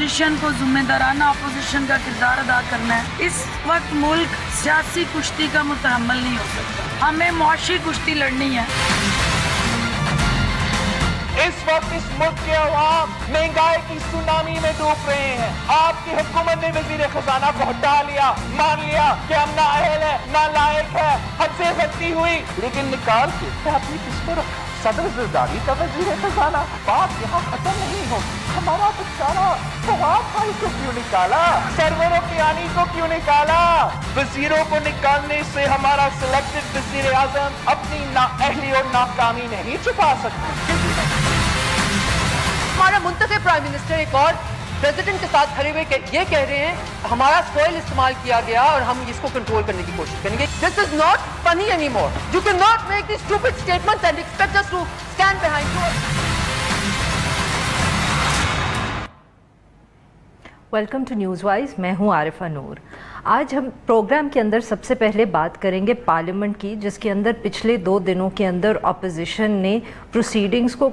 Opposition को जिम्मेदाराना opposition का किरदार अदा करना है। इस वक्त मुल्क सियासी कुश्ती का मुतहम्मल नहीं हो सकता, हमें मुआशी कुश्ती लड़नी है। इस वक्त इस मुल्क के अवाम महंगाई की सुनामी में डूब रहे हैं। आपकी हुकूमत ने वजीर खजाना को हटा लिया, मान लिया कि हम ना अहल है, ना लायक है, हमसे गलती हुई, लेकिन निकाल के आपने किसको रखा? सदर जरदारी का वजीर खजाना। बात यहाँ खत्म नहीं होगी। हमारा बेचारा फवाद भाई को क्यों निकाला? सरवरों के आनी को क्यों निकाला? वजीरों को निकालने से हमारा सिलेक्टेड वजीर आजम अपनी नाअहली और नाकामी नहीं छुपा सकते। हमारा मुंतखब प्राइम मिनिस्टर एक और प्रेसिडेंट के साथ खड़े हुए ये कह रहे हैं हमारा सॉइल इस्तेमाल किया गया और हम इसको कंट्रोल करने की कोशिश करेंगे। This is not funny any more. You can not make this stupid statements and expect us to stand behind you. Welcome to News Wise, मैं हूँ आरिफा नूर। आज हम प्रोग्राम के अंदर सबसे पहले बात करेंगे पार्लियामेंट की, जिसके अंदर पिछले 2 दिनों के अंदर अपोजिशन ने प्रोसीडिंग्स को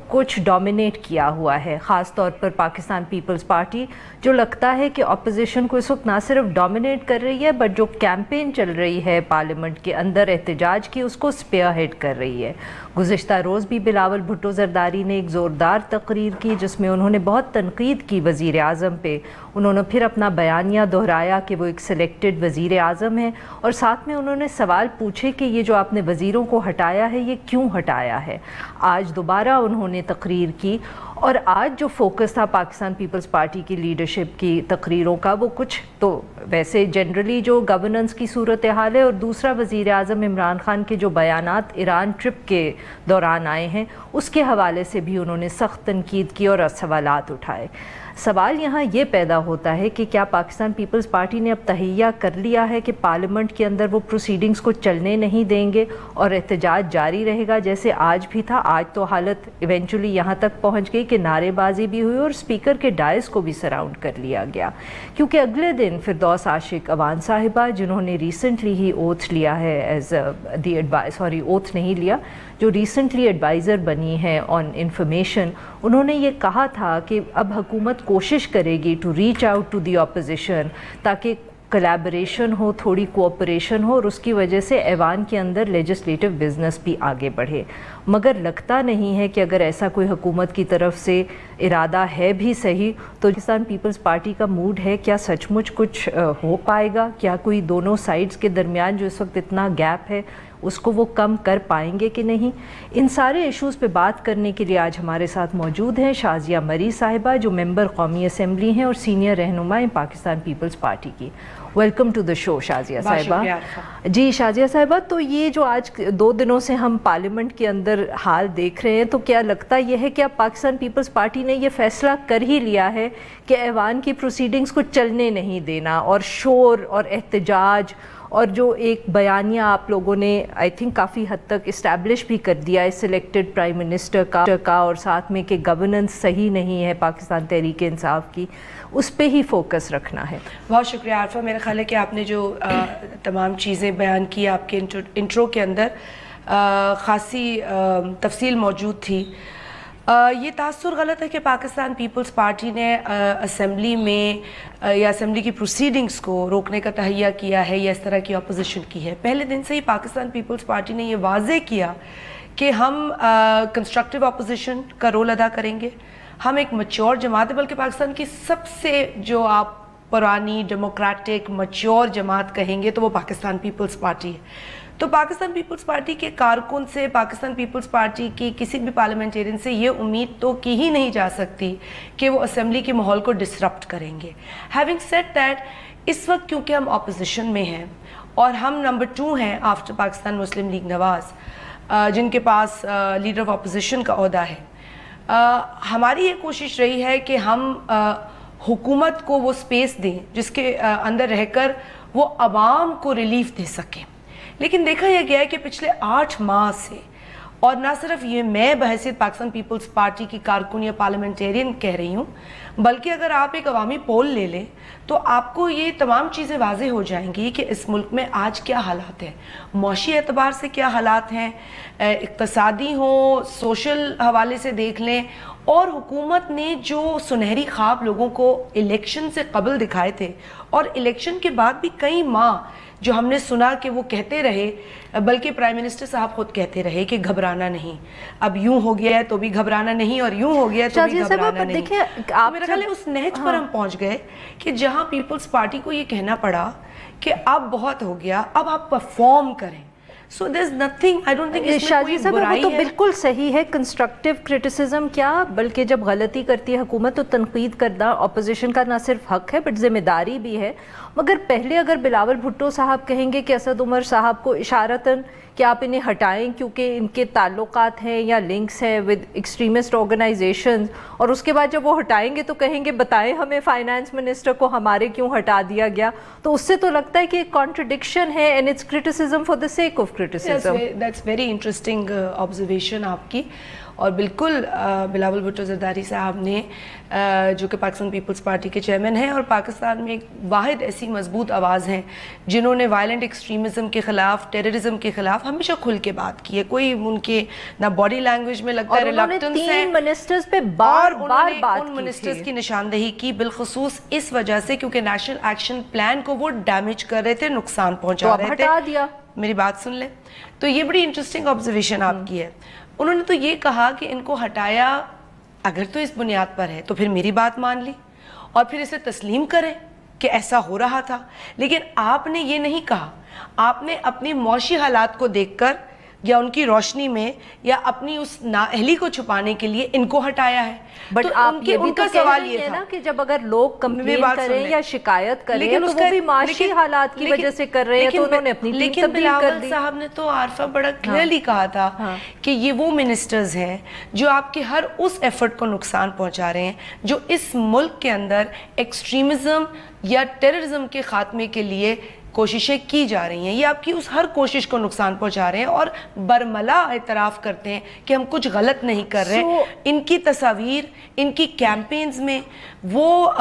कुछ डोमिनेट किया हुआ है। ख़ास तौर पर पाकिस्तान पीपल्स पार्टी जो लगता है कि अपोजिशन को इस वक्त ना सिर्फ डोमिनेट कर रही है बट जो कैंपेन चल रही है पार्लियामेंट के अंदर एहतजाज की, उसको स्पेयरहेड कर रही है। गुज़िश्ता रोज़ भी बिलावल भुट्टो ज़रदारी ने एक ज़ोरदार तकरीर की जिसमें उन्होंने बहुत तनकीद की वज़ीर आज़म पे। उन्होंने फिर अपना बयानिया दोहराया कि वो एक सिलेक्टेड वज़ीर आज़म है और साथ में उन्होंने सवाल पूछे कि ये जो आपने वज़ीरों को हटाया है ये क्यों हटाया है। आज दोबारा उन्होंने तकरीर की और आज जो फोकस था पाकिस्तान पीपल्स पार्टी की लीडरशिप की तकरीरों का, वो कुछ तो वैसे जनरली जो गवर्नेंस की सूरत हाल है और दूसरा वज़ीर आज़म इमरान ख़ान के जो बयानात ईरान ट्रिप के दौरान आए हैं उसके हवाले से भी उन्होंने सख्त तनकीद की और सवालात उठाए। सवाल यहाँ ये पैदा होता है कि क्या पाकिस्तान पीपल्स पार्टी ने अब तहैया कर लिया है कि पार्लियामेंट के अंदर वो प्रोसीडिंग्स को चलने नहीं देंगे और एहतजाज जारी रहेगा जैसे आज भी था। आज तो हालत इवेंचुअली यहाँ तक पहुँच गई कि नारेबाजी भी हुई और स्पीकर के डायस को भी सराउंड कर लिया गया, क्योंकि अगले दिन फिरदौस आशिक अवान साहिबा जिन्होंने रिसेंटली ही ओथ लिया है as the advice, sorry oath नहीं लिया, जो रिसेंटली एडवाइज़र बनी है ऑन इंफॉर्मेशन, उन्होंने ये कहा था कि अब हुकूमत कोशिश करेगी to reach out to the opposition ताकि कोलैबोरेशन हो, थोड़ी कोऑपरेशन हो और उसकी वजह से ऐवान के अंदर लेजिस्लेटिव बिजनेस भी आगे बढ़े। मगर लगता नहीं है कि अगर ऐसा कोई हुकूमत की तरफ से इरादा है भी सही तो पाकिस्तान पीपल्स पार्टी का मूड है क्या सचमुच कुछ हो पाएगा? क्या कोई दोनों साइड्स के दरमियान जो इस वक्त इतना गैप है उसको वो कम कर पाएंगे कि नहीं? इन सारे इश्यूज़ पे बात करने के लिए आज हमारे साथ मौजूद हैं शाजिया मरी साहिबा जो मेंबर कौमी असम्बली हैं और सीनियर रहनुमा पाकिस्तान पीपल्स पार्टी की। Welcome to the show Shazia साहिबा। जी शाजिया साहिबा, तो ये जो आज 2 दिनों से हम पार्लियामेंट के अंदर हाल देख रहे हैं तो क्या लगता यह है कि अब पाकिस्तान पीपल्स पार्टी ने ये फैसला कर ही लिया है कि ऐवान की प्रोसीडिंग्स को चलने नहीं देना और शोर और एहतजाज और जो एक बयानिया आप लोगों ने आई थिंक काफ़ी हद तक इस्टेब्लिश भी कर दिया है सिलेक्टेड प्राइम मिनिस्टर का और साथ में कि गवर्नेंस सही नहीं है पाकिस्तान तहरीक इंसाफ की, उस पे ही फोकस रखना है? बहुत शुक्रिया आरफा। मेरा ख्याल है कि आपने जो तमाम चीज़ें बयान की आपके इंट्रो के अंदर ख़ासी तफसील मौजूद थी। ये तासुर गलत है कि पाकिस्तान पीपल्स पार्टी ने असम्बली में या असम्बली की प्रोसीडिंग्स को रोकने का तहैया किया है या इस तरह की अपोजिशन की है। पहले दिन से ही पाकिस्तान पीपल्स पार्टी ने ये वाज़े किया कि हम कंस्ट्रक्टिव अपोजिशन का रोल अदा करेंगे। हम एक मैच्योर जमात है, बल्कि पाकिस्तान की सबसे जो आप पुरानी डेमोक्रेटिक मैच्योर जमात कहेंगे तो वो पाकिस्तान पीपल्स पार्टी है। तो पाकिस्तान पीपल्स पार्टी के कारकुन से, पाकिस्तान पीपल्स पार्टी की किसी भी पार्लियामेंटेरियन से ये उम्मीद तो की ही नहीं जा सकती कि वो असेंबली के माहौल को डिसरप्ट करेंगे। हैविंग सेड दैट, इस वक्त क्योंकि हम अपोजिशन में हैं और हम नंबर 2 हैं आफ्टर पाकिस्तान मुस्लिम लीग नवाज़ जिनके पास लीडर ऑफ अपोजिशन का ओहदा है, हमारी ये कोशिश रही है कि हम हुकूमत को वो स्पेस दें जिसके अंदर रहकर वो आवाम को रिलीफ दे सकें। लेकिन देखा यह गया है कि पिछले 8 माह से, और ना सिर्फ ये मैं बहैसियत पाकिस्तान पीपल्स पार्टी की कारकुन या पार्लियामेंटेरियन कह रही हूँ, बल्कि अगर आप एक अवामी पोल ले लें तो आपको ये तमाम चीज़ें वाज़ेह हो जाएंगी कि इस मुल्क में आज क्या हालात हैं, मौशी एतबार से क्या हालात हैं, इक़्तिसादी हो, सोशल हवाले से देख लें और हुकूमत ने जो सुनहरी ख्वाब लोगों को इलेक्शन से कबल दिखाए थे और इलेक्शन के बाद भी कई माह जो हमने सुना कि वो कहते रहे, बल्कि प्राइम मिनिस्टर साहब खुद कहते रहे कि घबराना नहीं, अब यूं हो गया है तो भी घबराना नहीं और यूं हो गया है तो भी घबराना नहीं। देखिए तो मेरा ख्याल है उस नहज पर हम पहुंच गए कि जहां पीपल्स पार्टी को ये कहना पड़ा कि अब बहुत हो गया, अब आप परफॉर्म करें। So there's nothing, I don't think इसमें कोई बुराई तो है। बिल्कुल सही है, कंस्ट्रक्टिव क्रिटिसिज्म क्या, बल्कि जब गलती करती है हुकूमत तो तनकीद करना अपोजिशन का ना सिर्फ हक है बट जिम्मेदारी भी है। मगर पहले अगर बिलावल भुट्टो साहब कहेंगे कि असद उमर साहब को इशारतन कि आप इन्हें हटाएं क्योंकि इनके ताल्लुकात हैं या लिंक्स हैं विद एक्सट्रीमिस्ट ऑर्गेनाइजेशंस, और उसके बाद जब वो हटाएंगे तो कहेंगे बताएं हमें फाइनेंस मिनिस्टर को हमारे क्यों हटा दिया गया, तो उससे तो लगता है कि एक कॉन्ट्रडिक्शन है and it's criticism for the sake of criticism. That's very interesting observation आपकी। और बिल्कुल बिलावल भुट्टो जरदारी साहब ने जो कि पाकिस्तान पीपल्स पार्टी के चेयरमैन हैं और पाकिस्तान में एक वाहिद ऐसी मजबूत आवाज़ हैं जिन्होंने वायलेंट एक्सट्रीमिज़म के ख़िलाफ़, टेररिज्म के ख़िलाफ़ हमेशा खुल के बात की है। कोई उनके ना बॉडी लैंग्वेज में लगता है रिलक्टेंस है, मिनिस्टर्स पे बार बार बात उन मिनिस्टर्स की निशानदेही की बिलखुसूस इस वजह से क्योंकि नेशनल एक्शन प्लान को वो डैमेज कर रहे थे, नुकसान पहुंचा रहे थे। हटा दिया। मेरी बात सुन ले, तो ये बड़ी इंटरेस्टिंग ऑब्जर्वेशन आपकी है। उन्होंने तो ये कहा कि इनको हटाया अगर तो इस बुनियाद पर है तो फिर मेरी बात मान ली और फिर इसे तस्लीम करें कि ऐसा हो रहा था। लेकिन आपने ये नहीं कहा, आपने अपनी मौशी हालात को देखकर या उनकी रोशनी में या अपनी उस नाअहली को छुपाने के लिए इनको हटाया है। बट तो आप ये भी उनका तो कह सवाल रही ये है था ना कि जब अगर लोग कंप्लेन करें या शिकायत करें लेकिन तो वो भी माशी हालात की वजह से कर रहे हैं, तो उन्होंने अपनी टीम तब्दील कर दी। साहब ने तो आरफा बड़ा क्लियरली कहा था कि ये वो मिनिस्टर्स हैं जो आपके हर उस एफर्ट को नुकसान पहुंचा रहे हैं जो इस मुल्क के अंदर एक्सट्रीमिज्म या टेररिज्म के खात्मे के लिए कोशिशें की जा रही हैं। ये आपकी उस हर कोशिश को नुकसान पहुंचा रहे हैं और बरमला एतराफ़ करते हैं कि हम कुछ गलत नहीं कर रहे। इनकी तस्वीर, इनकी कैंपेन्स में वो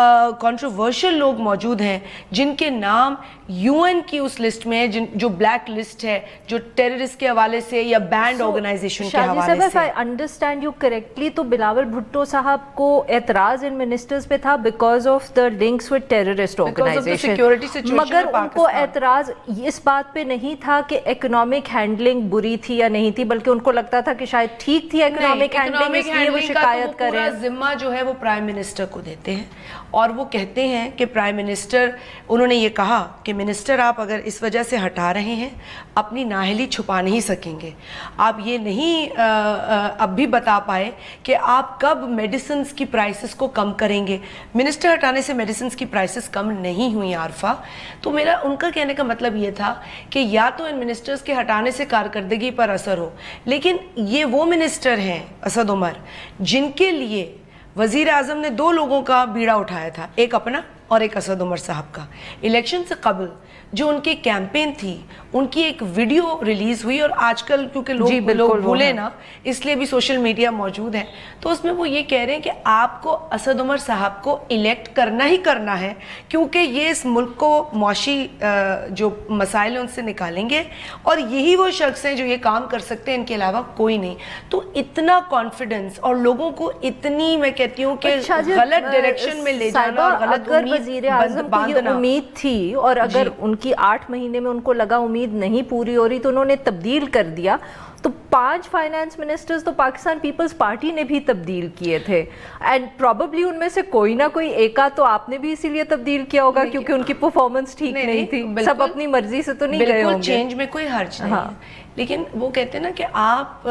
कंट्रोवर्शियल लोग मौजूद हैं जिनके नाम यूएन की उस लिस्ट में है, जो ब्लैक लिस्ट है, जो टेररिस्ट के हवाले से या बैंड ऑर्गेनाइजेशन के हवाले से। आई अंडरस्टैंड यू करेक्टली, तो बिलावल भुट्टो साहब को एतराज इन मिनिस्टर्स पे था because of the links with terrorist organisation, मगर उनको एतराज इस बात पे नहीं था कि इकोनॉमिक हैंडलिंग बुरी थी या नहीं थी, बल्कि उनको लगता था कि शायद ठीक थी इकोनॉमिक हैंडलिंग, इसलिए वो शिकायत कर रहे हैं। जिम्मा जो है वो प्राइम मिनिस्टर को देते हैं और वो कहते हैं कि प्राइम मिनिस्टर, उन्होंने ये कहा कि मिनिस्टर आप अगर इस वजह से हटा रहे हैं अपनी नाअहली छुपा नहीं सकेंगे। आप ये नहीं अब भी बता पाए कि आप कब मेडिसिन्स की प्राइसेस को कम करेंगे। मिनिस्टर हटाने से मेडिसिन्स की प्राइसेस कम नहीं हुई आरफा। तो मेरा उनका कहने का मतलब ये था कि या तो इन मिनिस्टर्स के हटाने से कारकर्दगी पर असर हो, लेकिन ये वो मिनिस्टर हैं असद उमर जिनके लिए वज़ीर आज़म ने दो लोगों का बीड़ा उठाया था, एक अपना और एक असद उमर साहब का। इलेक्शन से कबल जो उनकी कैंपेन थी उनकी एक वीडियो रिलीज़ हुई और आजकल क्योंकि लोग भूले ना इसलिए भी सोशल मीडिया मौजूद है, तो उसमें वो ये कह रहे हैं कि आपको असद उमर साहब को इलेक्ट करना ही करना है क्योंकि ये इस मुल्क को मौशी जो मसाइल हैं उनसे निकालेंगे और यही वो शख्स हैं जो ये काम कर सकते हैं, इनके अलावा कोई नहीं। तो इतना कॉन्फिडेंस और लोगों को इतनी, मैं कहती हूँ कि गलत डायरेक्शन में ले जाना और गलत वज़ीर आज़म को ये उम्मीद थी और अगर उनकी 8 महीने में उनको लगा उम्मीद नहीं पूरी हो रही तो उन्होंने तब्दील कर दिया। तो 5 फाइनेंस मिनिस्टर्स तो पाकिस्तान पीपल्स पार्टी ने भी तब्दील किए थे एंड प्रोबेबली उनमें से कोई ना कोई एका तो आपने भी इसीलिए तब्दील किया होगा क्योंकि उनकी परफॉर्मेंस ठीक नहीं थी। सब अपनी मर्जी से तो नहीं गए होंगे। चेंज में कोई हर्ज नहीं है, लेकिन वो कहते हैं ना कि आप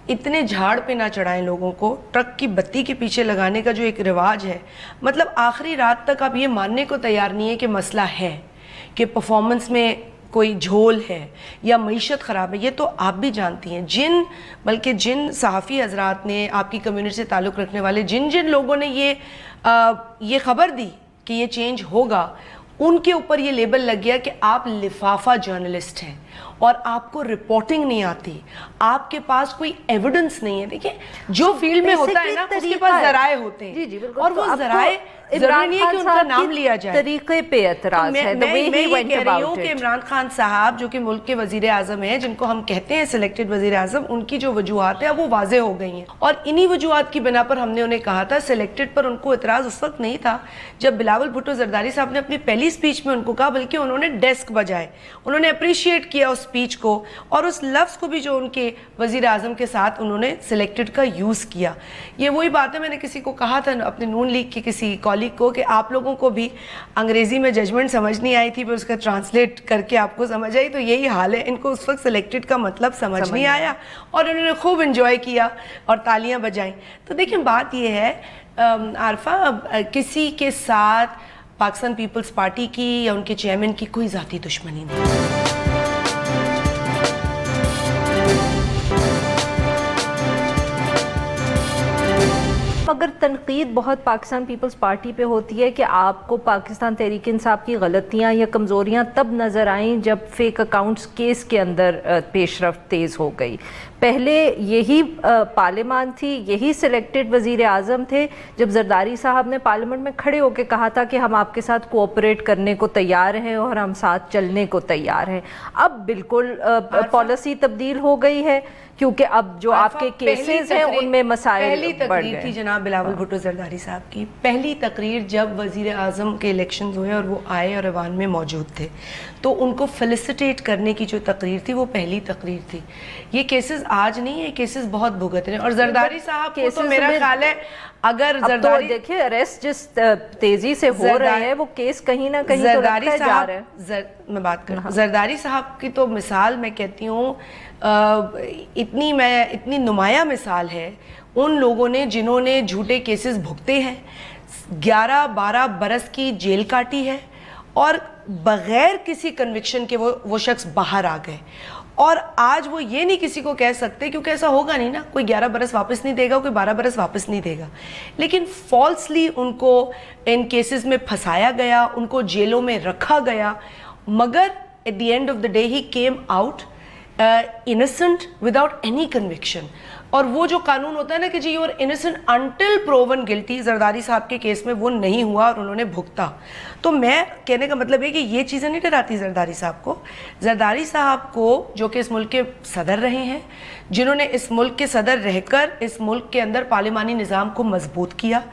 इतने झाड़ पे ना चढ़ाएं लोगों को, ट्रक की बत्ती के पीछे लगाने का जो एक रिवाज है, मतलब आखिरी रात तक आप ये मानने को तैयार नहीं है कि मसला है, कि परफॉर्मेंस में कोई झोल है या मईशत ख़राब है। ये तो आप भी जानती हैं। बल्कि जिन सहाफ़ी हजरात ने, आपकी कम्युनिटी से ताल्लुक़ रखने वाले जिन लोगों ने ये ख़बर दी कि ये चेंज होगा, उनके ऊपर ये लेबल लग गया कि आप लिफाफा जर्नलिस्ट हैं और आपको रिपोर्टिंग नहीं आती, आपके पास कोई एविडेंस नहीं है। देखिए जो फील्ड में होता है ना उसके पास ज़राए होते हैं। जी, और वो ज़राए जरूरी नहीं है कि उनका नाम लिया जाए। तरीके पे एतराज है, मैं ये कह रही हूँ कि इमरान खान साहब जो कि मुल्क के वजीर आजम हैं, जिनको हम कहते हैं सिलेक्टेड वजीर आजम, उनकी जो वजूहात है वो वाजे हो गई हैं और इन्हीं वजूहात की बिना पर हमने उन्हें कहा था। सिलेक्टेड पर उनको एतराज उस वक्त नहीं था जब बिलावल भुट्टो जरदारी साहब ने अपनी पहली स्पीच में उनको कहा, बल्कि उन्होंने डेस्क बजाए, उन्होंने अप्रिशिएट किया उस स्पीच को और उस लफ्ज़ को भी जो उनके वजीर आजम के साथ उन्होंने सिलेक्टेड का यूज़ किया। ये वही बात है, मैंने किसी को कहा था अपने नून लीग के किसी कॉलीग को कि आप लोगों को भी अंग्रेज़ी में जजमेंट समझ नहीं आई थी, फिर उसका ट्रांसलेट करके आपको समझ आई, तो यही हाल है। इनको उस वक्त सिलेक्टेड का मतलब समझ नहीं आया और उन्होंने खूब इंजॉय किया और तालियां बजाई। तो देखिए बात ये है आरफा, किसी के साथ पाकिस्तान पीपल्स पार्टी की या उनके चेयरमैन की कोई ज़ाती दुश्मनी नहीं। अगर तनकीद बहुत पाकिस्तान पीपल्स पार्टी पे होती है कि आपको पाकिस्तान तहरीक इंसाफ की गलतियां या कमज़ोरियां तब नज़र आईं जब फेक अकाउंट्स केस के अंदर पेशरफ्त तेज़ हो गई। पहले यही पार्लियामान थी, यही सिलेक्टेड वज़ीर आज़म थे जब जरदारी साहब ने पार्लियामेंट में खड़े होकर कहा था कि हम आपके साथ कोऑपरेट करने को तैयार हैं और हम साथ चलने को तैयार हैं। अब बिल्कुल पॉलिसी तब्दील हो गई है क्योंकि अब जो आपके केसेस हैं उनमें मसाइल पहली बढ़ तकरीर गए। थी जनाब बिलावल भुट्टो जरदारी साहब की, पहली तकरीर जब वज़ीर आज़म के इलेक्शंस हुए और वो आए और ऐवान में मौजूद थे, तो उनको फेलिसिटेट करने की जो तकरीर थी वो पहली तकरीर थी। ये केसेस आज नहीं है, केसेस बहुत भुगत रहे हैं और जरदारी साहब को तो मेरा ख्याल है अगर जरदारी तो देखिए अरेस्ट जिस तेजी से हो रहे हैं वो केस कहीं ना कहीं तो रखा जा रहा है। मैं बात करूँ जरदारी साहब की तो मिसाल मैं कहती हूँ इतनी नुमाया मिसाल है उन लोगों ने जिन्होंने झूठे केसेस भुगते हैं, 11-12 बरस की जेल काटी है और बगैर किसी कन्विक्शन के वो शख्स बाहर आ गए। और आज वो ये नहीं किसी को कह सकते, क्योंकि ऐसा होगा नहीं ना, कोई 11 बरस वापस नहीं देगा, कोई 12 बरस वापस नहीं देगा, लेकिन फॉल्सली उनको इन केसेस में फंसाया गया, उनको जेलों में रखा गया, मगर at the end of the day he came out innocent without any conviction. और वो जो कानून होता है ना कि जी you are innocent until proven guilty, Zardari साहब के केस में वो नहीं हुआ और उन्होंने भुगता। तो मैं कहने का मतलब है कि ये चीज़ें नहीं डराती जरदारी साहब को। जरदारी साहब को जो कि इस मुल्क के सदर रहे हैं, जिन्होंने इस मुल्क के सदर रहकर इस मुल्क के अंदर पार्लिमानी निज़ाम को मजबूत किया,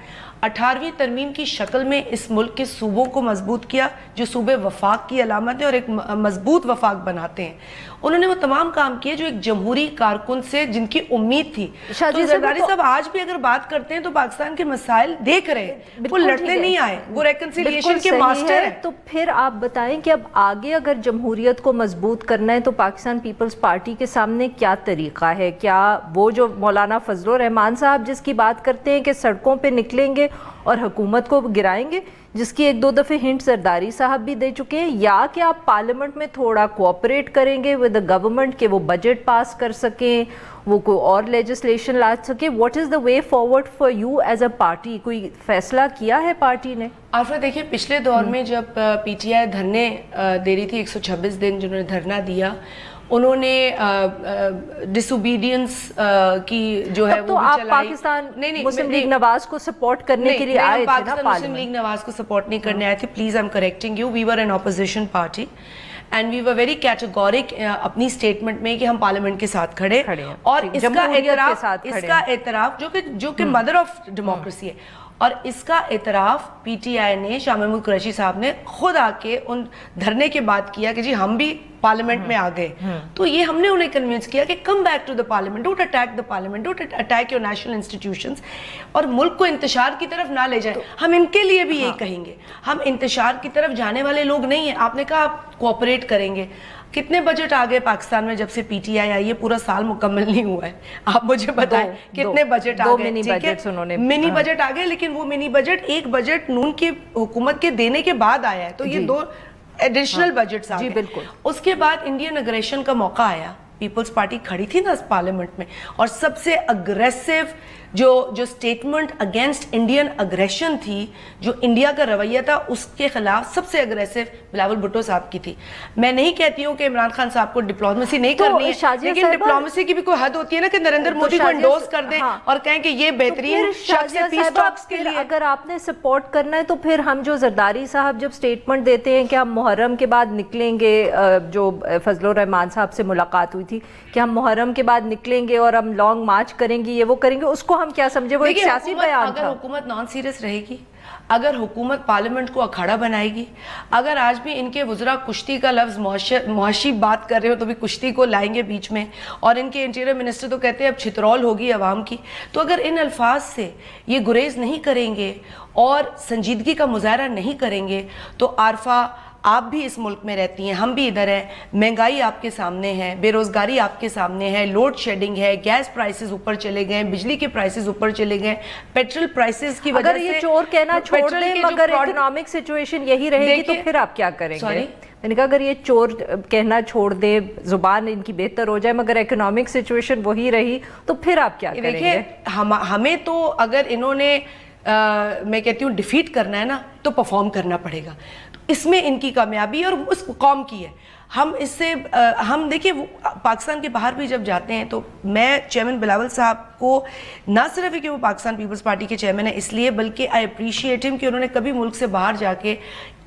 18वीं तरमीम की शक्ल में इस मुल्क के सूबों को मजबूत किया जो सूबे वफाक की अलामत है और एक मजबूत वफाक बनाते हैं, उन्होंने वो तमाम काम किए जो एक जमहूरी कारकुन से जिनकी उम्मीद थी। तो जरदारी साहब आज भी अगर बात करते हैं तो पाकिस्तान के मसाइल देख रहे हैं, वो लड़ने नहीं आए, वो रेकंसिलिएशन के मास्टर हैं। तो फिर आप बताएं कि अब आगे अगर जमहूरियत को मजबूत करना है तो पाकिस्तान पीपल्स पार्टी के सामने क्या तरीका है? क्या वो जो मौलाना फजलुर रहमान साहब जिसकी बात करते हैं कि सड़कों पे निकलेंगे और हुकूमत को गिराएंगे, जिसकी 1-2 दफ़े हिंट जरदारी साहब भी दे चुके हैं, या कि आप पार्लियामेंट में थोड़ा कोऑपरेट करेंगे विद द गवर्नमेंट कि वो बजट पास कर सकें, वो कोई और लेजिस्लेशन ला सके? What is the way forward for you as a party? कोई फैसला किया है पार्टी ने? आफरा देखिए, पिछले दौर में जब पीटीआई धरने दे रही थी, 126 दिन जिन्होंने धरना दिया, उन्होंने डिसोबीडियंस की जो है तो वो भी आप चलाई। पाकिस्तान मुस्लिम लीग नवाज को सपोर्ट करने के लिए आए थे ना? पाकिस्तान मुस्लिम लीग नवाज को सपोर्ट नहीं करने आए थे, please I am correcting you, we were an opposition party and we were very categoric अपनी स्टेटमेंट में कि हम पार्लियामेंट के साथ खड़े और इसका एतराफ जो कि मदर ऑफ डेमोक्रेसी है, और इसका एतराफ पीटीआई ने, शाह महमूद कुरैशी साहब ने खुद आके उन धरने के बाद किया कि जी हम भी पार्लियामेंट में आ गए। तो ये हमने उन्हें कन्विंस किया कि come back to the parliament, don't attack the parliament, don't attack your national institutions, और मुल्क को इंतशार की तरफ ना ले जाए। हम इनके लिए भी यही कहेंगे, हम इंतशार की तरफ जाने वाले लोग नहीं हैं। आपने कहा आप कोऑपरेट करेंगे, कितने बजट आ गए पाकिस्तान में जब से पीटीआई आई है? पूरा साल मुकम्मल नहीं हुआ है, आप मुझे बताएं कितने बजट आ गए? मिनी बजट आ गए, लेकिन वो मिनी बजट एक बजट नून की हुकूमत के देने के बाद आया है, तो ये 2 एडिशनल बजट्स आ गए। बिल्कुल। उसके बाद इंडियन अग्रेशन का मौका आया, पीपल्स पार्टी खड़ी थी ना पार्लियामेंट में और सबसे अग्रेसिव जो स्टेटमेंट अगेंस्ट इंडियन अग्रेशन थी, जो इंडिया का रवैया था, उसके खिलाफ सबसे अग्रेसिव बिलावल भुट्टो साहब की थी। मैं नहीं कहती हूँ कि इमरान खान साहब को डिप्लोमेसी नहीं करनी है, लेकिन डिप्लोमेसी की भी कोई हद होती है ना कि नरेंद्र मोदी को एंडोर्स कर दें और कहें कि ये बेहतरीन शख्स है पीस टॉक्स के लिए। अगर आपने सपोर्ट करना है तो फिर हम जो जरदारी साहब जब स्टेटमेंट देते हैं कि हम मुहर्रम के बाद निकलेंगे, जो फजलुर रहमान साहब से मुलाकात हुई थी कि हम मुहर्रम के बाद निकलेंगे और हम लॉन्ग मार्च करेंगे, ये वो करेंगे, उसको हम क्या समझे? वो एक सियासी बयान था। अगर हुकूमत नॉन सीरियस रहेगी, अगर हुकूमत पार्लियामेंट को अखाड़ा बनाएगी, अगर आज भी इनके वज़रा कुश्ती का लफ्ज़ मुआशी बात कर रहे हो तो भी कुश्ती को लाएंगे बीच में, और इनके इंटीरियर मिनिस्टर तो कहते हैं अब छितरौल होगी अवाम की, तो अगर इन अल्फाज से ये गुरेज नहीं करेंगे और संजीदगी का मुजाहरा नहीं करेंगे तो आरफा आप भी इस मुल्क में रहती हैं, हम भी इधर हैं, महंगाई आपके सामने है, बेरोज़गारी आपके सामने है, लोड शेडिंग है, गैस प्राइसेस ऊपर चले गए, बिजली के प्राइसेस ऊपर चले गए, पेट्रोल प्राइसेस की वजह से। अगर ये चोर कहना छोड़ दें मगर इकोनॉमिक सिचुएशन यही रहेगी तो फिर आप क्या करेंगे? मैंने कहा अगर ये चोर कहना छोड़ दे, जुबान इनकी बेहतर हो जाए मगर इकोनॉमिक सिचुएशन वही रही तो फिर आप क्या करेंगे? देखिए हमें तो अगर इन्होंने मैं कहती हूँ डिफीट करना है ना तो परफॉर्म करना पड़ेगा। इसमें इनकी कामयाबी और उस कौम की है। हम इससे हम देखिए पाकिस्तान के बाहर भी जब जाते हैं तो मैं चेयरमैन बिलावल साहब को ना सिर्फ है कि वो पाकिस्तान पीपल्स पार्टी के चेयरमैन है इसलिए, बल्कि आई अप्रिशिएट हिम कि उन्होंने कभी मुल्क से बाहर जाके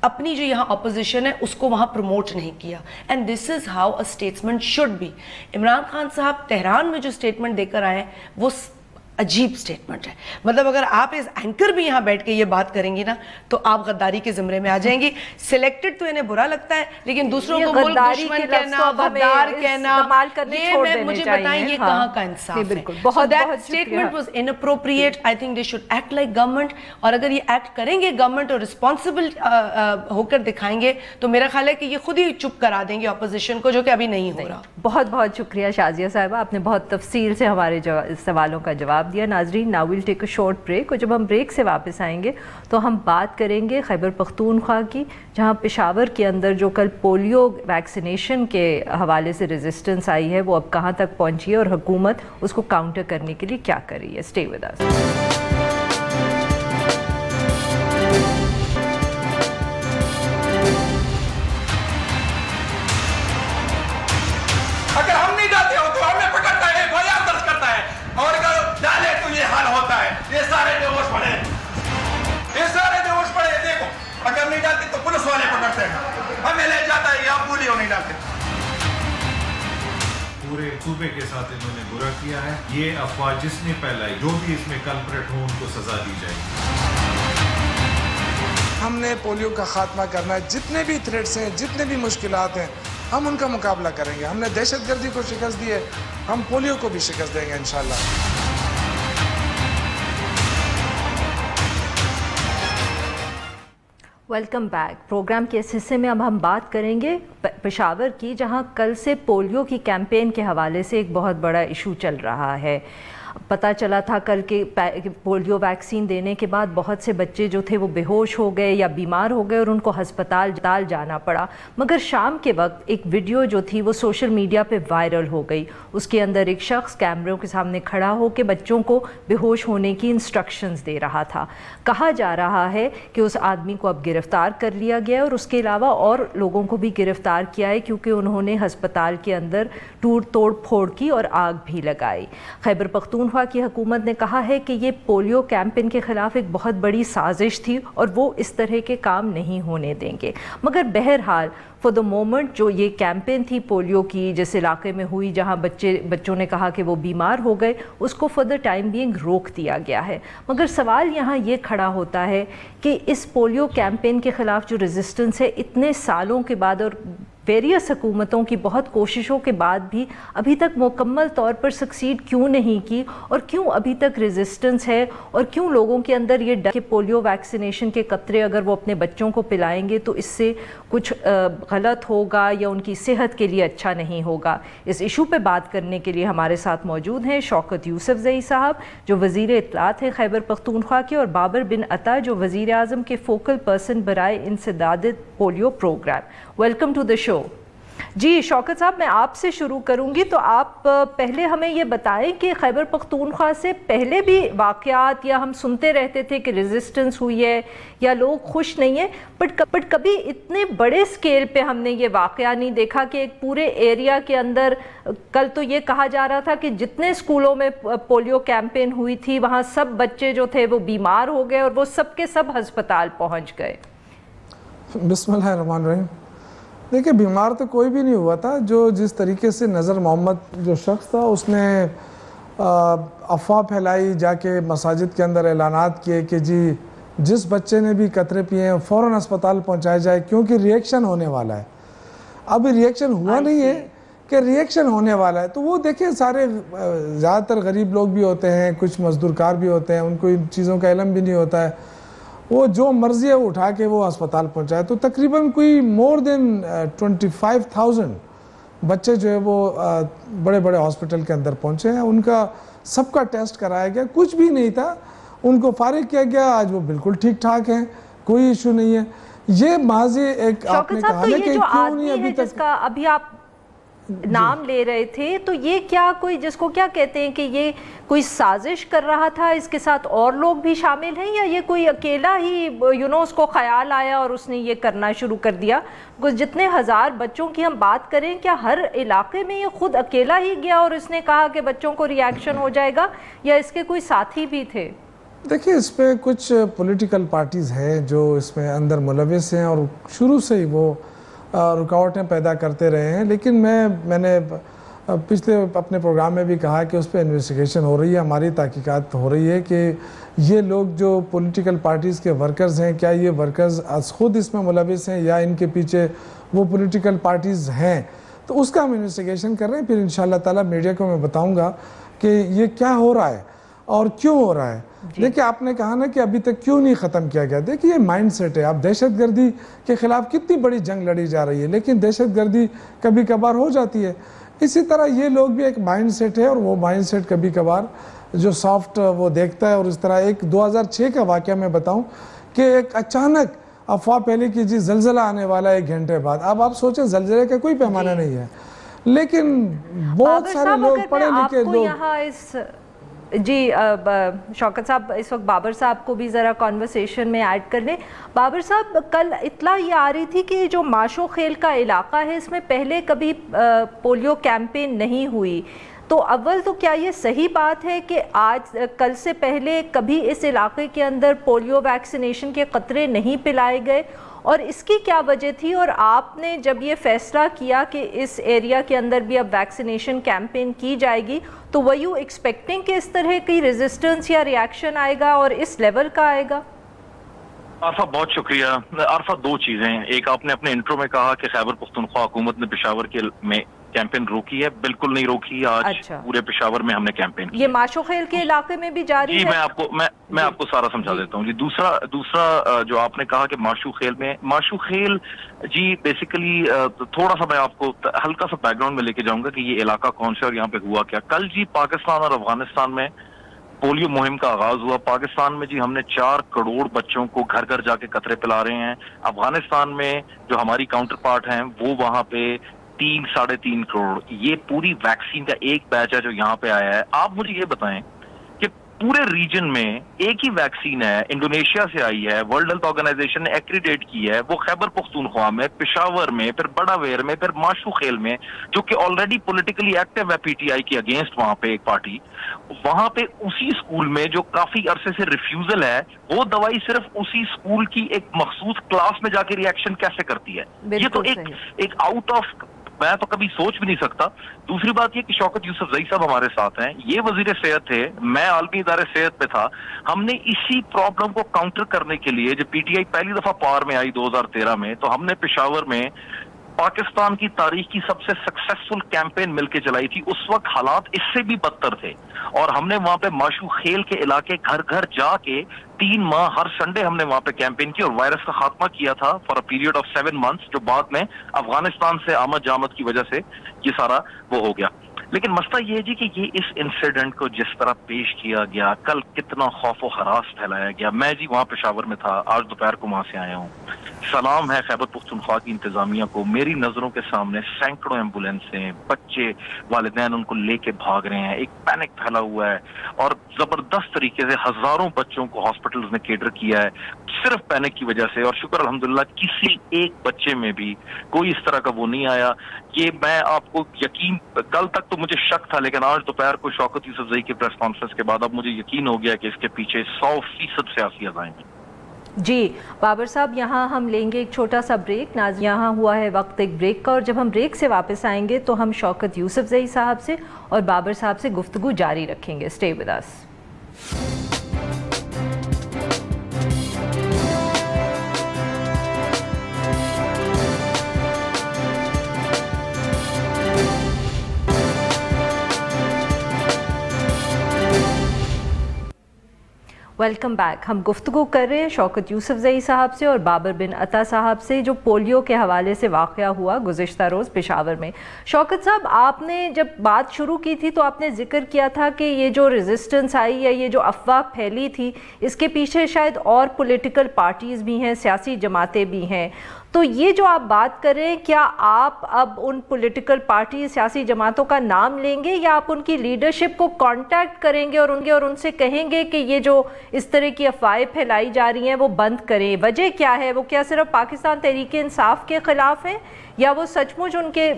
अपनी जो यहाँ अपोजिशन है उसको वहाँ प्रमोट नहीं किया। And this is how a statesman should be. Imran Khan साहब तेहरान में जो स्टेटमेंट देकर आए वो अजीब स्टेटमेंट है। मतलब अगर आप इस एंकर भी यहाँ बैठ के ये बात करेंगी ना तो आप गद्दारी के ज़िम्रे में आ जाएंगी। सिलेक्टेड तो इन्हें बुरा लगता है लेकिन दूसरों को मुल्क दुश्मन कहना, गद्दार कहना, ये मुझे बताएं ये कहाँ का इंसाफ है? So that statement was inappropriate. I think they should act like government। और अगर ये एक्ट करेंगे गवर्नमेंट और रिस्पॉन्सिबल होकर दिखाएंगे तो मेरा ख्याल है कि ये खुद ही चुप करा देंगे अपोजिशन को, जो कि अभी नहीं हो रहा। बहुत बहुत शुक्रिया शाजिया साहिबा, आपने बहुत तफसील से हमारे सवालों का जवाब दिया। नाजरीन, now will take a short break और जब हम ब्रेक से वापस आएंगे तो हम बात करेंगे खैबर पख्तूनख्वा की, जहां पेशावर के अंदर जो कल पोलियो वैक्सीनेशन के हवाले से रेजिस्टेंस आई है वो अब कहां तक पहुंची है और हुकूमत उसको काउंटर करने के लिए क्या कर रही है। Stay with us. अगर हम नहीं जाते हो तो हमें पकड़ता है, बयान दर्ज करता है, और अगर डाले तो ये हाल होता है। ये सारे बेहोश पड़े, ये सारे बेहोश पड़े। देखो अगर नहीं डालते तो पुलिस वाले पकड़ते हैं, हमें ले जाता है, आप बोलियो नहीं डालते। पूरे सूबे के साथ इन्होंने बुरा किया है। ये अफवाह जिसने फैलाई, जो भी इसमें कल्प्रेट हो उनको सजा दी जाएगी। हमने पोलियो का खात्मा करना है। जितने भी थ्रेट्स हैं, जितने भी मुश्किलात हैं, हम उनका मुकाबला करेंगे। हमने दहशतगर्दी को शिकस्त दी है, हम पोलियो को भी शिकस्त देंगे इंशाल्लाह। Welcome back. प्रोग्राम के इस हिस्से में अब हम बात करेंगे पेशावर की, जहां कल से पोलियो की कैंपेन के हवाले से एक बहुत बड़ा इशू चल रहा है। पता चला था कल के पोलियो वैक्सीन देने के बाद बहुत से बच्चे जो थे वो बेहोश हो गए या बीमार हो गए और उनको हस्पताल जाना पड़ा। मगर शाम के वक्त एक वीडियो जो थी वो सोशल मीडिया पे वायरल हो गई। उसके अंदर एक शख्स कैमरों के सामने खड़ा होकर बच्चों को बेहोश होने की इंस्ट्रक्शंस दे रहा था। कहा जा रहा है कि उस आदमी को अब गिरफ़्तार कर लिया गया और उसके अलावा और लोगों को भी गिरफ़्तार किया है क्योंकि उन्होंने हस्पताल के अंदर तोड़ फोड़ की और आग भी लगाई। खैबर पख्तूनख्वा की हुकूमत ने कहा है कि ये पोलियो कैंपेन के ख़िलाफ़ एक बहुत बड़ी साजिश थी और वो इस तरह के काम नहीं होने देंगे। मगर बहरहाल फॉर द मोमेंट जो ये कैंपेन थी पोलियो की, जिस इलाके में हुई जहाँ बच्चों ने कहा कि वो बीमार हो गए, उसको फॉर द टाइम बीइंग रोक दिया गया है। मगर सवाल यहाँ ये खड़ा होता है कि इस पोलियो कैंपेन के ख़िलाफ़ जो रेजिस्टेंस है इतने सालों के बाद और वेरियस हुकूमतों की बहुत कोशिशों के बाद भी अभी तक मुकम्मल तौर पर सक्सीड क्यों नहीं की और क्यों अभी तक रेजिस्टेंस है और क्यों लोगों के अंदर ये डर कि पोलियो वैक्सीनेशन के कतरे अगर वो अपने बच्चों को पिलाएंगे तो इससे कुछ गलत होगा या उनकी सेहत के लिए अच्छा नहीं होगा। इस इशू पे बात करने के लिए हमारे साथ मौजूद हैं शौकत यूसुफजई साहब जो वज़ीर इत्तलात हैं खैबर पख्तूनख्वा के, और बाबर बिन अता जो वज़ीर आज़म के फोकल पर्सन बराए इंसदाद polio programme. Welcome to the show. جی شوکت صاحب میں آپ سے شروع کروں گی، تو آپ پہلے ہمیں یہ بتائیں کہ خیبر پختونخوا سے پہلے بھی واقعات یا ہم سنتے رہتے تھے کہ ریزسٹنس ہوئی ہے یا لوگ خوش نہیں ہیں، بٹ کبھی اتنے بڑے سکیل پہ ہم نے یہ واقعہ نہیں دیکھا کہ ایک پورے ایریا کے اندر، کل تو یہ کہا جا رہا تھا کہ جتنے اسکولوں میں پولیو کیمپین ہوئی تھی وہاں سب بچے جو تھے وہ بیمار ہو گئے اور وہ سب کے سب ہسپتال پہنچ گئے۔ بسم اللہ الرحمن الرحیم۔ دیکھیں بیمار تو کوئی بھی نہیں ہوا تھا، جو جس طریقے سے نظر محمد جو شخص تھا اس نے افواہ پھیلائی، جا کے مساجد کے اندر اعلانات کیے کہ جی جس بچے نے بھی قطرے پیے ہیں فوراً اسپتال پہنچایا جائے کیونکہ ریئیکشن ہونے والا ہے۔ ابھی ریئیکشن ہوا نہیں ہے کہ ریئیکشن ہونے والا ہے، تو وہ دیکھیں سارے زیادہ تر غریب لوگ بھی ہوتے ہیں، کچھ مزدور کار بھی ہوتے ہیں، ان کو ان چیزوں کا علم بھی نہیں ہوتا ہے، وہ جو مرضی ہے اٹھا کے وہ اسپتال پہنچائے۔ تو تقریباً کوئی مور دین 25,000 بچے جو ہے وہ بڑے بڑے ہاسپٹل کے اندر پہنچے ہیں، ان کا سب کا ٹیسٹ کرایا گیا، کچھ بھی نہیں تھا، ان کو فارغ کیا گیا، آج وہ بالکل ٹھیک ٹھاک ہیں، کوئی ایشو نہیں ہے۔ یہ ماضی ایک آپ نے کہا کہ کیوں نہیں ابھی تک، جس کا ابھی آپ نام لے رہے تھے، تو یہ کیا کوئی جس کو کیا کہتے ہیں کہ یہ کوئی سازش کر رہا تھا، اس کے ساتھ اور لوگ بھی شامل ہیں، یا یہ کوئی اکیلا ہی اس کو خیال آیا اور اس نے یہ کرنا شروع کر دیا؟ کچھ جتنے ہزار بچوں کی ہم بات کریں، کیا ہر علاقے میں یہ خود اکیلا ہی گیا اور اس نے کہا کہ بچوں کو ریاکشن ہو جائے گا، یا اس کے کوئی ساتھی بھی تھے؟ دیکھیں اس پہ کچھ پولیٹیکل پارٹیز ہیں جو اس میں اندر ملوث ہیں اور شروع سے ہی وہ رکاوٹیں پیدا کرتے رہے ہیں، لیکن میں نے پچھلے اپنے پروگرام میں بھی کہا کہ اس پہ انویسٹیگیشن ہو رہی ہے، ہماری تحقیقات ہو رہی ہے کہ یہ لوگ جو پولیٹیکل پارٹیز کے ورکرز ہیں، کیا یہ ورکرز خود اس میں ملوث ہیں یا ان کے پیچھے وہ پولیٹیکل پارٹیز ہیں، تو اس کا ہم انویسٹیگیشن کر رہے ہیں۔ پھر انشاءاللہ تعالیٰ میڈیا کو میں بتاؤں گا کہ یہ کیا ہو رہا ہے اور کیوں ہو رہا ہے۔ دیکھیں آپ نے کہا نا کہ ابھی تک کیوں نہیں ختم کیا گیا، دیکھیں یہ مائنڈ سیٹ ہے۔ اب دہشت گردی کے خلاف کتنی بڑی جنگ لڑی جا رہی ہے، لیکن دہشت گردی کبھی کبھار ہو جاتی ہے، اسی طرح یہ لوگ بھی ایک مائنڈ سیٹ ہے، اور وہ مائنڈ سیٹ کبھی کبھار جو سافٹ وہ دیکھتا ہے۔ اور اس طرح ایک 2006 کا واقعہ میں بتاؤں کہ ایک اچانک افواہ پھیلی کہ جی زلزلہ آنے والا ہے 1 گھنٹے بعد۔ اب آپ سوچیں زلزلے کا کوئی پیمانہ نہیں ہے، لیکن بہت سارے لوگ پڑھے لکھے لوگ۔ جی شوکت صاحب اس وقت بابر صاحب کو بھی ذرا کانورسیشن میں ایڈ کر لیں۔ بابر صاحب کل اطلاع یہ آ رہی تھی کہ جو ماشو خیل کا علاقہ ہے اس میں پہلے کبھی پولیو کیمپین نہیں ہوئی، تو اول تو کیا یہ صحیح بات ہے کہ آج کل سے پہلے کبھی اس علاقے کے اندر پولیو ویکسینیشن کے قطرے نہیں پلائے گئے، اور اس کی کیا وجہ تھی؟ اور آپ نے جب یہ فیصلہ کیا کہ اس ایریا کے اندر بھی اب ویکسینیشن کیمپین کی جائے گی، تو were you expecting کہ اس طرح کی ریزسٹنس یا ریاکشن آئے گا اور اس لیول کا آئے گا؟ عارفہ بہت شکریہ۔ عارفہ دو چیزیں، ایک آپ نے اپنے انٹرو میں کہا کہ خیبر پختونخوا حکومت نے پشاور کے میں کیمپین روکی ہے، بالکل نہیں روکی، آج پورے پشاور میں ہم نے کیمپین کی۔ یہ ماشو خیل کے علاقے میں بھی جاری ہے؟ جی میں آپ کو سارا سمجھا دیتا ہوں۔ جی دوسرا جو آپ نے کہا کہ ماشو خیل جی بیسیکلی تھوڑا سا میں آپ کو ہلکا سا بیک گراؤنڈ میں لے کے جاؤں گا کہ یہ علاقہ کون سے اور یہاں پہ ہوا کیا۔ کل جی پاکستان اور افغانستان میں پولیو مہم کا آغاز ہوا۔ پاکستان میں جی ہم نے 4 کروڑ بچوں کو گھر گھر جا کے قطرے پلا رہے ہیں۔ افغانستان میں جو ہماری کاؤنٹر پارٹ ہیں وہ وہاں پہ 3-3.5 کروڑ، یہ پوری ویکسین کا ایک بیچ ہے جو یہاں پہ آیا ہے۔ آپ مجھے یہ بتائیں کہ پورے ریجن میں ایک ہی ویکسین ہے، انڈونیشیا سے آئی ہے، ورلڈ ہیلتھ آرگنائزیشن نے ایکریڈیٹ کی ہے، وہ خیبر پختونخوا میں، پشاور میں، پھر بڑا ویر میں، پھر ماشو خیل میں، جو کہ آلریڈی پولیٹیکلی ایکٹیو ہے پی ٹی آئی کے اگینسٹ وہاں پہ ایک پارٹی، وہاں پہ اسی اسکول میں جو کافی عرصے سے ریفیوزل ہے، وہ دوائی صرف اسی اسکول کی ایک مخصوص کلاس میں جا کے ریئیکشن کیسے کرتی ہے؟ یہ تو ایک آؤٹ آف میں تو کبھی سوچ بھی نہیں سکتا۔ دوسری بات یہ کہ شوکت یوسف زئی صاحب ہمارے ساتھ ہیں، یہ وزیر صحت تھے، میں عالمی ادارے صحت پہ تھا، ہم نے اسی پرابلم کو کاؤنٹر کرنے کے لیے جب پی ٹی آئی پہلی دفعہ پاور میں آئی 2013 میں، تو ہم نے پشاور میں پاکستان کی تاریخ کی سب سے سکسیسفل کیمپین مل کے چلائی تھی۔ اس وقت حالات اس سے بھی بدتر تھے، اور ہم نے وہاں پہ ماشو خیل کے علاقے گھر گھر جا کے 3 माह हर संडे हमने वहां पे कैंपेन की और वायरस का खात्मा किया था for a period of 7 months, जो बाद में अफगानिस्तान से आमद जामद की वजह से ये सारा वो हो गया। लेकिन मसला ये है जी कि ये इस इंसिडेंट को जिस तरह पेश किया गया, कल कितना खौफ व हरास फैलाया गया। मैं जी वहाँ पेशावर में था, आज दोपहर को वहां से आया हूँ। सलाम है खैबर पख्तूनख्वा की इंतजामिया को, मेरी नजरों के सामने सैकड़ों एम्बुलेंसें, बच्चे, वालिदैन उनको लेके भाग रहे हैं, एक पैनिक फैला हुआ है और जबरदस्त तरीके से हजारों बच्चों को हॉस्पिटल्स ने केटर किया है सिर्फ पैनिक की वजह से। और शुक्र अल्हम्दुलिल्लाह किसी एक बच्चे में भी कोई इस तरह का वो नहीं आया। ये मैं आपको यकीन, कल तक तो मुझे शक था, लेकिन आज दोपहर को शौकत यूसुफजई की प्रेस कॉन्फ्रेंस के बाद अब मुझे यकीन हो गया कि इसके पीछे 100% सियासी अज़ाइम है। जी बाबर साहब, यहाँ हम लेंगे एक छोटा सा ब्रेक। नाज़रीन, यहाँ हुआ है वक्त एक ब्रेक का, और जब हम ब्रेक से वापस आएंगे तो हम शौकत यूसुफजई साहब से और बाबर साहब से गुफ्तगू जारी रखेंगे। Stay with us. Welcome back. हम गुफ्तगू कर रहे हैं शौकत यूसुफजई साहब से और बाबर बिन अता साहब से, जो पोलियो के हवाले से वाक़या हुआ गुज़िश्ता रोज़ पेशावर में। शौकत साहब, आपने जब बात शुरू की थी तो आपने जिक्र किया था कि ये जो रेजिस्टेंस आई या ये जो अफवाह फैली थी, इसके पीछे शायद और पॉलिटिकल पार्टीज़ भी हैं, सियासी जमातें भी हैं। तो ये जो आप बात कर रहे हैं, क्या आप अब उन पॉलिटिकल पार्टी, सियासी जमातों का नाम लेंगे या आप उनकी लीडरशिप को कांटेक्ट करेंगे और उनसे कहेंगे कि ये जो इस तरह की अफवाहें फैलाई जा रही हैं वो बंद करें? वजह क्या है? वो क्या सिर्फ पाकिस्तान तहरीक इंसाफ के ख़िलाफ़ हैं या वो सचमुच उनके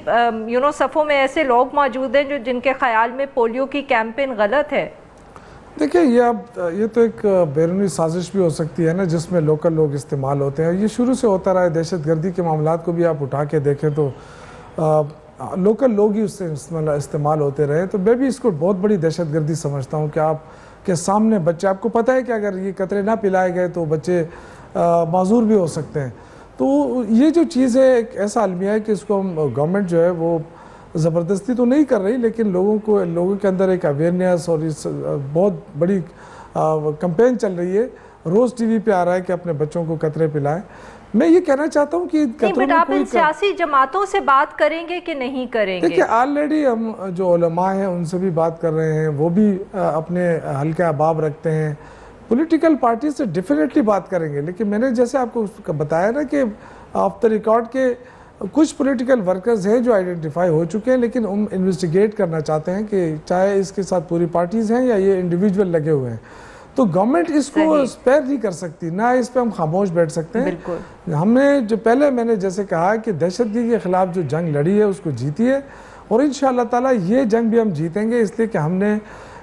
सफ़ों में ऐसे लोग मौजूद हैं जो जिनके ख्याल में पोलियो की कैंपेन गलत है? देखिए, ये तो एक बैरूनी साजिश भी हो सकती है ना, जिसमें लोकल लोग इस्तेमाल होते हैं। ये शुरू से होता रहा है। दहशतगर्दी के मामलात को भी आप उठा के देखें तो लोकल लोग ही उससे इस्तेमाल होते रहे। तो मैं भी इसको बहुत बड़ी दहशतगर्दी समझता हूँ कि आप के सामने बच्चे, आपको पता है कि अगर ये कतरे ना पिलाए गए तो बच्चे माजूर भी हो सकते हैं। तो ये जो चीज़ है एक ऐसा अलमिया है कि इसको हम गवर्नमेंट जो है वो ज़बरदस्ती तो नहीं कर रही, लेकिन लोगों के अंदर एक अवेयरनेस और इस बहुत बड़ी कैंपेन चल रही है। रोज़ टीवी पे आ रहा है कि अपने बच्चों को कतरे पिलाएं। मैं ये कहना चाहता हूँ कि बट आप इन सियासी जमातों से बात करेंगे कि नहीं करेंगे? देखिए, ऑलरेडी हम जो उलमा हैं उनसे भी बात कर रहे हैं, वो भी अपने हल्के अहबाब रखते हैं। पॉलिटिकल पार्टी से डेफिनेटली बात करेंगे, लेकिन मैंने जैसे आपको बताया ना कि ऑफ द रिकॉर्ड के कुछ पॉलिटिकल वर्कर्स हैं जो आइडेंटिफाई हो चुके हैं, लेकिन हम इन्वेस्टिगेट करना चाहते हैं कि चाहे इसके साथ पूरी पार्टीज़ हैं या ये इंडिविजुअल लगे हुए हैं। तो गवर्नमेंट इसको स्पेयर नहीं कर सकती, ना इस पे हम खामोश बैठ सकते हैं। हमने जो पहले मैंने जैसे कहा कि दहशतगर्दी के खिलाफ जो जंग लड़ी है उसको जीती है, और इंशाअल्लाह ताला ये जंग भी हम जीतेंगे, इसलिए कि हमने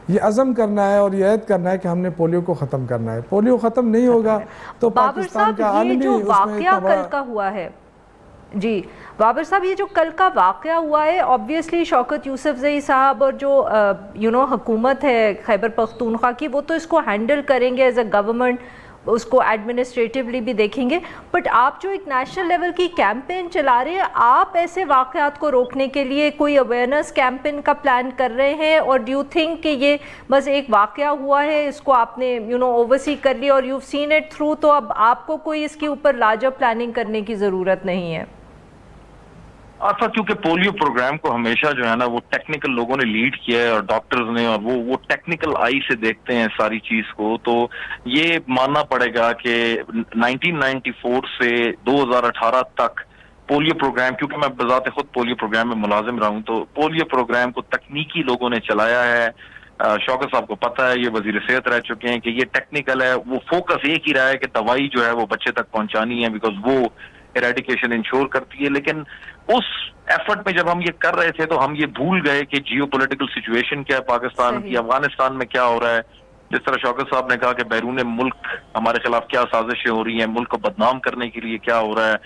ये अज़म करना है और ये ऐद करना है कि हमने पोलियो को ख़त्म करना है। पोलियो ख़त्म नहीं होगा तो पाकिस्तान का आलमी वाक़या कल का हुआ है। जी बाबर साहब, ये जो कल का वाक़या हुआ है, ऑब्वियसली शौकत यूसुफजई साहब और जो हुकूमत है खैबर पख्तूनख्वा की, वो तो इसको हैंडल करेंगे एज अ गवर्नमेंट, उसको एडमिनिस्ट्रेटिवली भी देखेंगे। बट आप जो एक नेशनल लेवल की कैंपेन चला रहे हैं, आप ऐसे वाक़यात को रोकने के लिए कोई अवेयरनेस कैंपेन का प्लान कर रहे हैं? और डू यू थिंक कि ये बस एक वाक़या हुआ है, इसको आपने ओवरसी कर लिया और यू सीन इट थ्रू, तो अब आपको कोई इसके ऊपर लार्जर प्लानिंग करने की ज़रूरत नहीं है? अच्छा, क्योंकि पोलियो प्रोग्राम को हमेशा जो है ना वो टेक्निकल लोगों ने लीड किया है और डॉक्टर्स ने, और वो टेक्निकल आई से देखते हैं सारी चीज को, तो ये मानना पड़ेगा कि 1994 से 2018 तक पोलियो प्रोग्राम, क्योंकि मैं बजाते खुद पोलियो प्रोग्राम में मुलाजिम रहा हूं, तो पोलियो प्रोग्राम को तकनीकी लोगों ने चलाया है। शौकत साहब को पता है, ये वजीर सेहत रह चुके हैं कि ये टेक्निकल है। वो फोकस एक ही रहा है कि दवाई जो है वो बच्चे तक पहुंचानी है, बिकॉज वो एरेडिकेशन इंश्योर करती है। लेकिन उस एफर्ट में जब हम ये कर रहे थे तो हम ये भूल गए कि जियो पॉलिटिकल सिचुएशन क्या है पाकिस्तान की, अफगानिस्तान में क्या हो रहा है। जिस तरह शौकत साहब ने कहा कि बैरून मुल्क हमारे खिलाफ क्या साजिशें हो रही हैं, मुल्क को बदनाम करने के लिए क्या हो रहा है,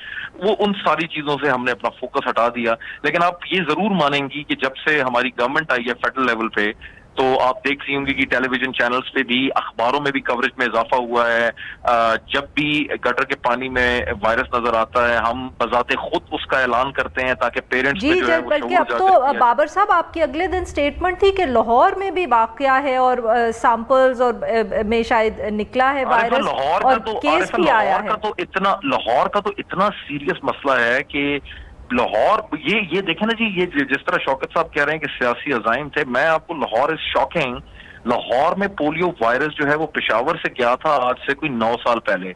वो उन सारी चीजों से हमने अपना फोकस हटा दिया। लेकिन आप ये जरूर मानेंगी कि जब से हमारी गवर्नमेंट आई है फेडरल लेवल पे, तो आप देख रही होंगी कि टेलीविजन चैनल्स पे भी, अखबारों में भी कवरेज में इजाफा हुआ है। जब भी गटर के पानी में वायरस नजर आता है हम बजाते खुद उसका ऐलान करते हैं ताकि पेरेंट्स में जो है वो बल्कि अब तो बाबर साहब आपकी अगले दिन स्टेटमेंट थी कि लाहौर में भी वाकया है और सैंपल्स और में शायद निकला है वायरस और केस भी आया है। लाहौर का तो इतना सीरियस मसला है कि लाहौर ये देखें ना जी, ये जिस तरह शौकत साहब कह रहे हैं कि सियासी अजाइम थे, मैं आपको लाहौर इज शॉकिंग। लाहौर में पोलियो वायरस जो है वो पेशावर से गया था आज से कोई 9 साल पहले।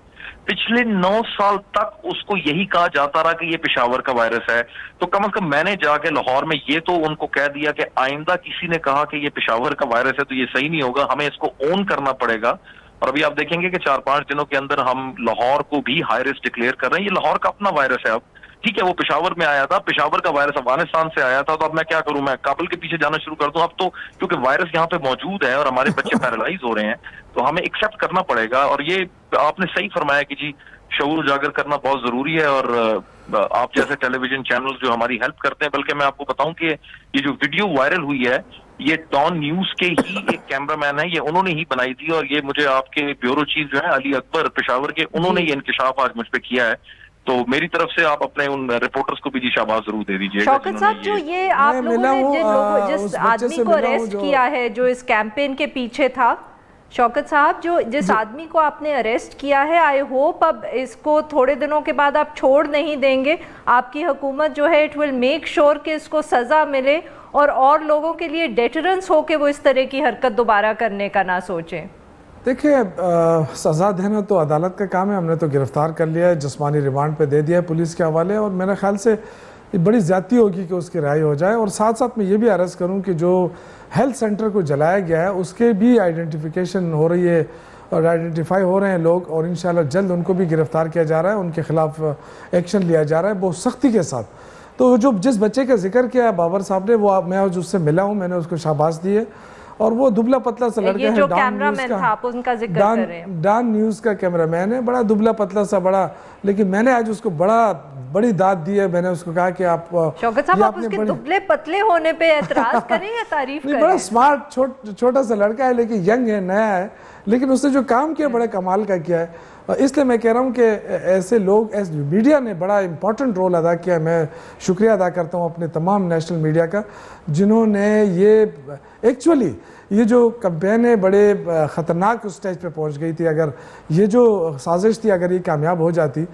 पिछले 9 साल तक उसको यही कहा जाता रहा कि ये पेशावर का वायरस है। तो कम से कम मैंने जाके लाहौर में ये तो उनको कह दिया कि आइंदा किसी ने कहा कि ये पेशावर का वायरस है तो ये सही नहीं होगा, हमें इसको ओन करना पड़ेगा। और अभी आप देखेंगे कि 4-5 दिनों के अंदर हम लाहौर को भी हाई रिस्क डिक्लेयर कर रहे हैं। ये लाहौर का अपना वायरस है। अब ठीक है वो पेशावर में आया था, पेशावर का वायरस अफगानिस्तान से आया था, तो अब मैं क्या करूं, मैं काबुल के पीछे जाना शुरू कर दूं? अब तो क्योंकि वायरस यहाँ पे मौजूद है और हमारे बच्चे पैरालाइज हो रहे हैं तो हमें एक्सेप्ट करना पड़ेगा। और ये आपने सही फरमाया कि जी शऊर उजागर करना बहुत जरूरी है और आप जैसे टेलीविजन चैनल्स जो हमारी हेल्प करते हैं। बल्कि मैं आपको बताऊं कि ये जो वीडियो वायरल हुई है ये डॉन न्यूज के ही एक कैमरामैन है, ये उन्होंने ही बनाई थी और ये मुझे आपके ब्यूरो चीफ जो है अली अकबर पेशावर के, उन्होंने ये इंकशाफ आज मुझ पे किया है। तो मेरी तरफ से आप अपने उन रिपोर्टर्स को भी जी शाबाश जरूर दे दीजिए। शौकत साहब जो ये आप लोगों ने जिस आदमी को अरेस्ट किया है जो इस कैंपेन के पीछे था, शौकत साहब जो जिस आदमी को आपने अरेस्ट किया है, आई होप अब इसको थोड़े दिनों के बाद आप छोड़ नहीं देंगे। आपकी हुकूमत जो है इट विल मेक श्योर कि इसको सज़ा मिले और लोगों के लिए डेटरेंस हो कि वो इस तरह की हरकत दोबारा करने का ना सोचें। देखिए सज़ा देना तो अदालत का काम है। हमने तो गिरफ्तार कर लिया है, जिस्मानी रिमांड पे दे दिया है पुलिस के हवाले, और मेरे ख्याल से बड़ी ज़्यादती होगी कि उसकी रिहाई हो जाए। और साथ साथ मैं ये भी अर्ज़ करूं कि जो हेल्थ सेंटर को जलाया गया है उसके भी आइडेंटिफिकेशन हो रही है और आइडेंटिफाई हो रहे हैं लोग, और इंशाल्लाह जल्द उनको भी गिरफ्तार किया जा रहा है, उनके खिलाफ एक्शन लिया जा रहा है बहुत सख्ती के साथ। तो जो जिस बच्चे का जिक्र किया बाबर साहब ने, वो मैं आज उससे मिला हूँ, मैंने उसको शाबाश दी है, और वो दुबला पतला सा लड़का है, डॉन न्यूज़ का कैमरामैन है, बड़ा दुबला पतला सा बड़ा, लेकिन मैंने आज उसको बड़ी दाद दी है। मैंने उसको कहा कि आप शौकत साहब आप उसके दुबले पतले होने पे एतराज करें या तारीफ करें? बड़ा स्मार्ट छोटा सा लड़का है, लेकिन यंग है, नया है, लेकिन उसने जो काम किया बड़ा कमाल का किया है। इसलिए मैं कह रहा हूँ कि ऐसे लोग, मीडिया ने बड़ा इम्पोर्टेंट रोल अदा किया। मैं शुक्रिया अदा करता हूँ अपने तमाम नेशनल मीडिया का, जिन्होंने ये एक्चुअली ये जो कैंपेन है बड़े ख़तरनाक स्टेज पे पहुँच गई थी। अगर ये जो साजिश थी अगर ये कामयाब हो जाती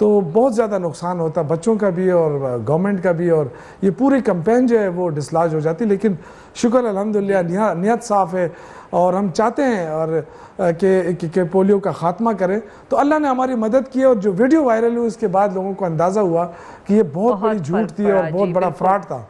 तो बहुत ज़्यादा नुकसान होता बच्चों का भी और गवर्नमेंट का भी, और ये पूरी कैंपेन जो है वो डिसलॉज हो जाती। लेकिन शुक्र अल्हम्दुलिल्लाह नियत साफ़ है और हम चाहते हैं और कि पोलियो का ख़ात्मा करें। तो अल्लाह ने हमारी मदद की, और जो वीडियो वायरल हुई उसके बाद लोगों को अंदाज़ा हुआ कि ये बहुत बड़ी झूठ थी और बहुत बड़ा फ्रॉड था।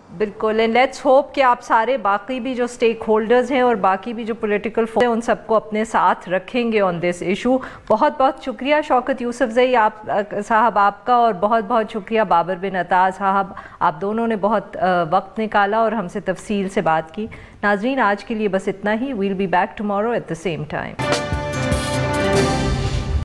बिल्कुल, एंड लेट्स होप कि आप सारे बाकी भी जो स्टेक होल्डर्स हैं और बाकी भी जो पॉलिटिकल फोर्स हैं उन सबको अपने साथ रखेंगे ऑन दिस इशू। बहुत बहुत शुक्रिया शौकत यूसुफजई आप साहब आपका, और बहुत बहुत शुक्रिया बाबर बिन अता साहब, आप दोनों ने बहुत वक्त निकाला और हमसे तफसील से बात की। नाजरीन आज के लिए बस इतना ही। We'll be back tomorrow at the same time.